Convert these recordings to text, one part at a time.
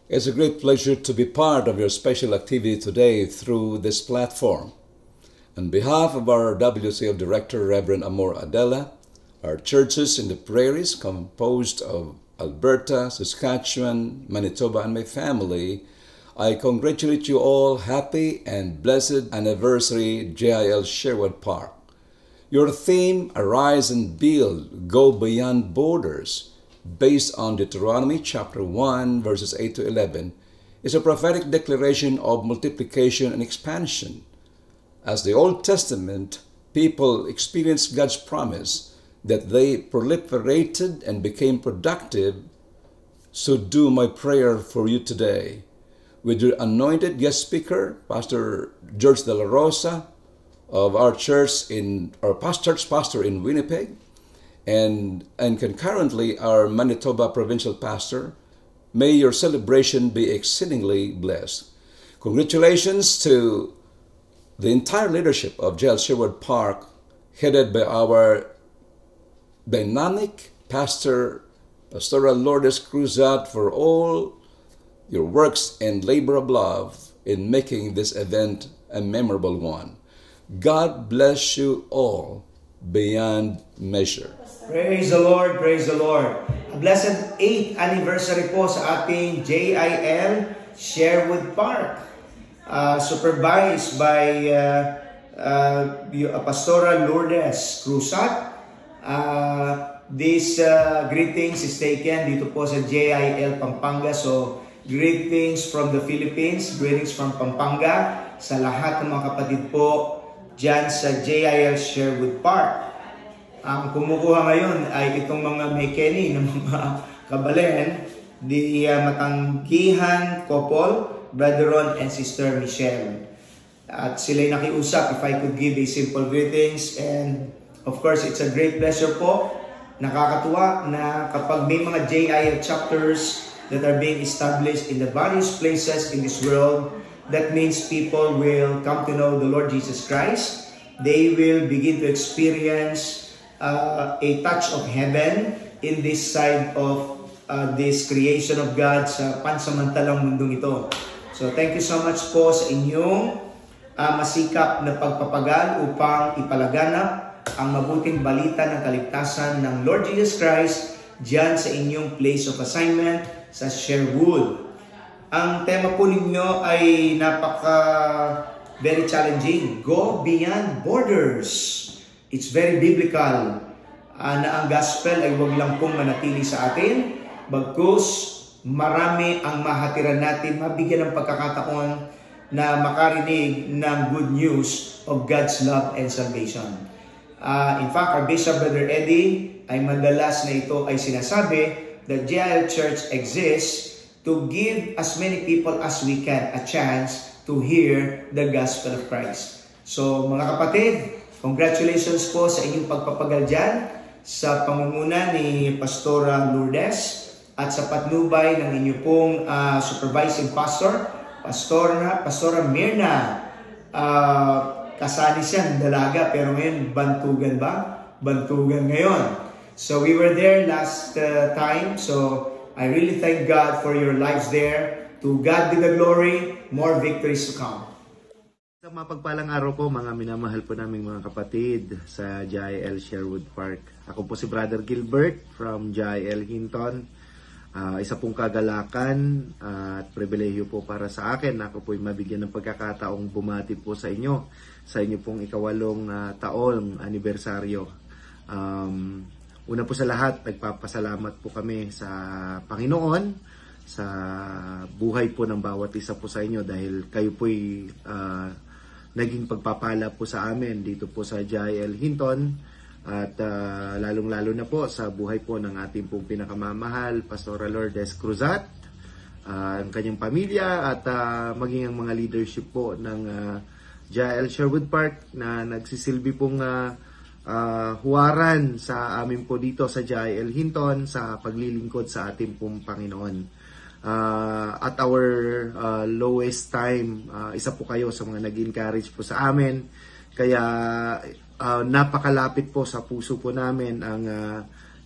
It's a great pleasure to be part of your special activity today through this platform. On behalf of our WCF Director, Reverend Amor Adela, our churches in the prairies composed of Alberta, Saskatchewan, Manitoba, and my family, I congratulate you all happy and blessed anniversary JIL Sherwood Park. Your theme, Arise and Build, Go Beyond Borders, based on Deuteronomy chapter 1, verses 8 to 11, is a prophetic declaration of multiplication and expansion. As the Old Testament people experienced God's promise that they proliferated and became productive, so do my prayer for you today. With your anointed guest speaker, Pastor George De La Rosa of our church pastor in Winnipeg, and concurrently our Manitoba provincial pastor, may your celebration be exceedingly blessed. Congratulations to the entire leadership of JIL Sherwood Park, headed by our dynamic pastor, Pastoral Lourdes Cruzat, for all your works and labor of love in making this event a memorable one. God bless you all beyond measure. Praise the Lord, praise the Lord. A blessed 8th anniversary po sa ating JIL Sherwood Park. Supervised by Pastoral Lourdes Cruzat. This greetings is taken dito po sa JIL Pampanga. So, greetings from the Philippines, greetings from Pampanga, sa lahat ng mga kapatid po dyan sa JIL Sherwood Park. Ang kumukuha ngayon ay itong mga mekeni ng mga kabalen, di matangkihan couple, Brother Ron and Sister Michelle. At sila'y nakiusap if I could give a simple greetings, and of course it's a great pleasure po. Nakakatuwa na kapag may mga JIL chapters that are being established in the various places in this world, that means people will come to know the Lord Jesus Christ. They will begin to experience a touch of heaven in this side of this creation of God sa pansamantalang mundong ito. So thank you so much po sa inyong masikap na pagpapagal upang ipalaganap ang mabuting balita ng kaligtasan ng Lord Jesus Christ dyan sa inyong place of assignment sa Sherwood. Ang tema po ninyo ay very challenging. Go beyond borders. It's very biblical na ang gospel ay huwag lang pong manatili sa atin, bagkus marami ang mahatiran natin, mabigyan ng pagkakataon na makarinig ng good news of God's love and salvation. In fact, our Bishop Brother Eddie ay madalas na ito ay sinasabi that JIL Church exists to give as many people as we can a chance to hear the gospel of Christ. So mga kapatid, congratulations po sa inyong pagpapagal dyan sa pamumuno ni Pastora Lourdes at sa patnubay ng inyong pong supervising pastor, Pastora Mirna. Kasali siya, dalaga, pero ngayon bantugan ba? Bantugan ngayon. So we were there last time, so I really thank God for your lives there. To God be the glory, more victories to come. Sa mapagpalang araw po, mga minamahal po naming mga kapatid sa JIL Sherwood Park. Ako po si Brother Gilbert from JIL Hinton. Isa pong kagalakan at pribilehiyo po para sa akin na ako po'y mabigyan ng pagkakataong bumati po sa inyo pong ikawalong taon anibersaryo. Una po sa lahat, nagpapasalamat po kami sa Panginoon sa buhay po ng bawat isa po sa inyo dahil kayo po'y naging pagpapala po sa amin dito po sa JIL Hinton. At lalong-lalo na po sa buhay po ng ating pong pinakamamahal, Pastoral Lourdes Cruzat, ang kanyang pamilya at maging ang mga leadership po ng JIL Sherwood Park na nagsisilbi pong huwaran sa amin po dito sa JIL Hinton sa paglilingkod sa ating pong Panginoon. At our lowest time, isa po kayo sa mga nag-encourage po sa amin. Kaya napakalapit po sa puso po namin ang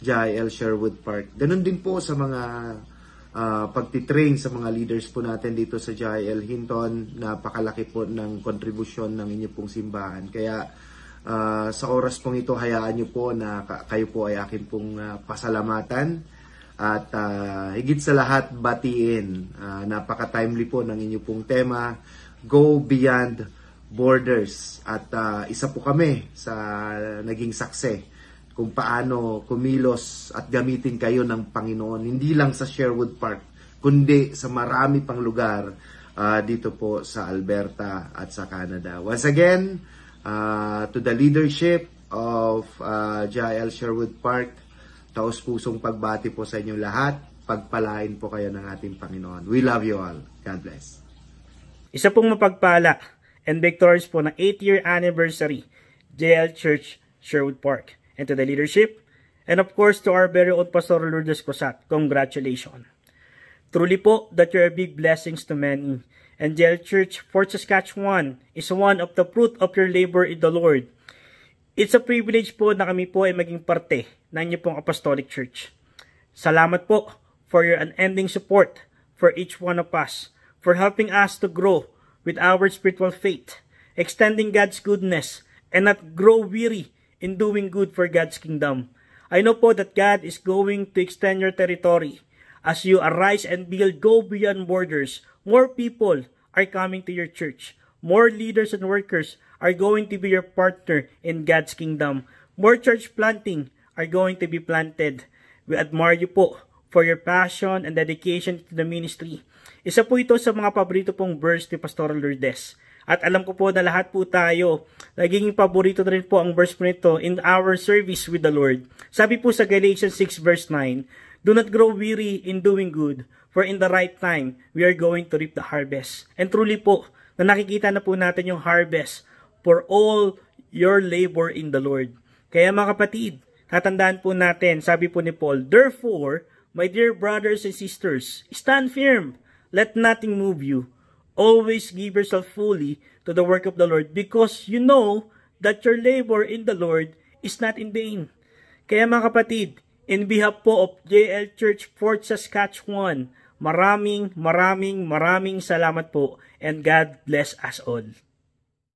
JIL Sherwood Park. Ganon din po sa mga pagtitrain sa mga leaders po natin dito sa JIL Hinton. Napakalaki po ng kontribusyon ng inyo pong simbahan. Kaya sa oras pong ito, hayaan nyo po na kayo po ay akin pong pasalamatan. At higit sa lahat, batiin. Napaka-timely po ng inyo pong tema, Go Beyond Borders. At isa po kami sa naging saksi kung paano kumilos at gamitin kayo ng Panginoon, hindi lang sa Sherwood Park, kundi sa marami pang lugar dito po sa Alberta at sa Canada. Once again, to the leadership of JIL Sherwood Park, taos-pusong pagbati po sa inyong lahat. Pagpalain po kayo ng ating Panginoon. We love you all. God bless. Isa pong mapagpala and victorious po ng 8th-year anniversary, JIL Church Sherwood Park. And to the leadership, and of course to our very own Pastor Lourdes Cosat, congratulations. Truly po that you are big blessings to many. And JIL Church Fort Saskatchewan is one of the fruit of your labor in the Lord. It's a privilege po na kami po ay maging parte ng inyong pong apostolic church. Salamat po for your unending support for each one of us, for helping us to grow with our spiritual faith, extending God's goodness, and not grow weary in doing good for God's kingdom. I know po that God is going to extend your territory. As you arise and build, go beyond borders. More people are coming to your church. More leaders and workers are going to be your partner in God's kingdom. More church planting are going to be planted. We admire you po for your passion and dedication to the ministry. Isa po ito sa mga paborito pong verse ni Pastor Lourdes. At alam ko po na lahat po tayo, naging paborito na rin po ang verse po nito in our service with the Lord. Sabi po sa Galatians 6 verse 9, do not grow weary in doing good, for in the right time, we are going to reap the harvest. And truly po, na nakikita na po natin yung harvest for all your labor in the Lord. Kaya mga kapatid, tatandaan po natin, sabi po ni Paul, therefore, my dear brothers and sisters, stand firm, let nothing move you. Always give yourself fully to the work of the Lord because you know that your labor in the Lord is not in vain. Kaya mga kapatid, in behalf po of JIL Church Fort Saskatchewan, maraming salamat po and God bless us all.